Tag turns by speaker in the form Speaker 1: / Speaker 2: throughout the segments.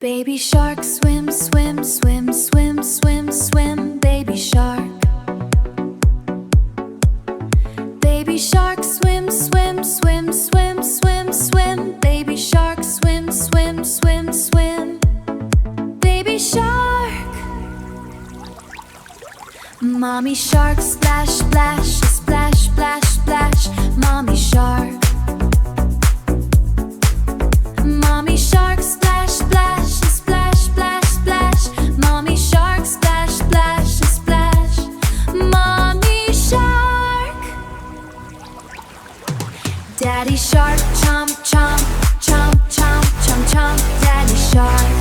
Speaker 1: Baby shark, swim, swim, swim, swim, swim, swim, baby shark. Baby shark, swim, swim, swim, swim, swim, swim, baby shark, swim, swim, swim, swim, baby shark. Mommy shark, splash, splash, splash, splash, splash, mommy shark. Mommy shark, splash, splash, splash, splash, splash, mommy shark, splash, splash, splash, mommy shark. Daddy shark, chomp, chomp, chomp, chomp, chomp, chomp, daddy shark.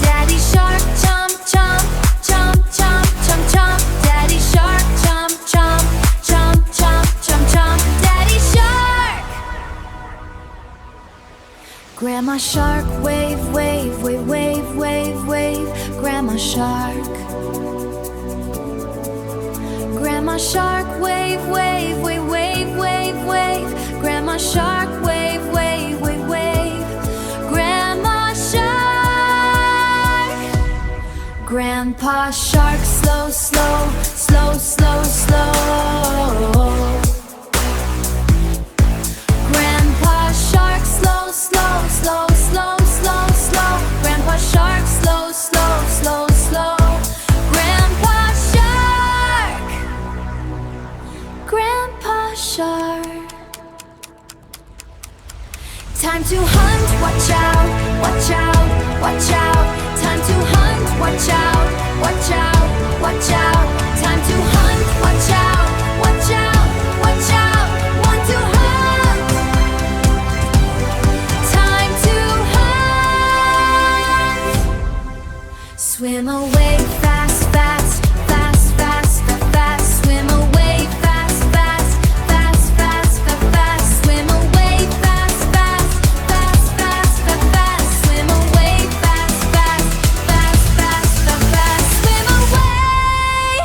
Speaker 1: Daddy shark, chomp, chomp, chomp, chomp, chomp, chomp, daddy shark, chomp, chomp, chomp, chomp, chomp, chomp, daddy shark. Grandma shark, wave, wave, wave, wave, wave, wave, grandma shark. Grandma shark, wave, wave, wave, wave, wave, wave, grandma shark, wave, wave, wave, wave, grandma shark. Grandpa shark, slow, slow, slow, slow, slow. Grandpa shark, slow, slow, slow, slow, slow, slow. Grandpa shark, slow, slow, slow, slow. Grandpa shark. Grandpa shark. Time to hunt, watch out, watch out, watch out. Time to hunt, watch out, watch out, watch out. Time to hunt, watch out, watch out, watch out. Want to hunt. Time to hunt. Swim away fast, fast, fast, fast, fast, fast. Swim away fast, fast, fast, fast, fast, fast. Swim away fast, fast, fast, fast, fast, fast. Swim away fast, fast, fast, fast, fast, fast. Swim away.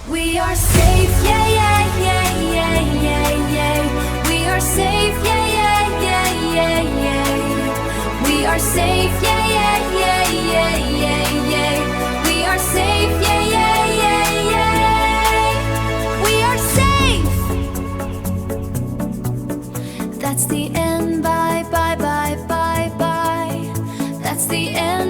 Speaker 1: We are safe, yeah, yeah, yeah, yeah, yeah, yeah. We are safe, yeah, yeah, yeah, yeah, yeah. We are safe, yeah, yeah, yeah, yeah, yeah, yeah. We are safe, yeah, yeah, yeah, yeah. We are safe. That's the end, bye, bye, bye, bye, bye. That's the end.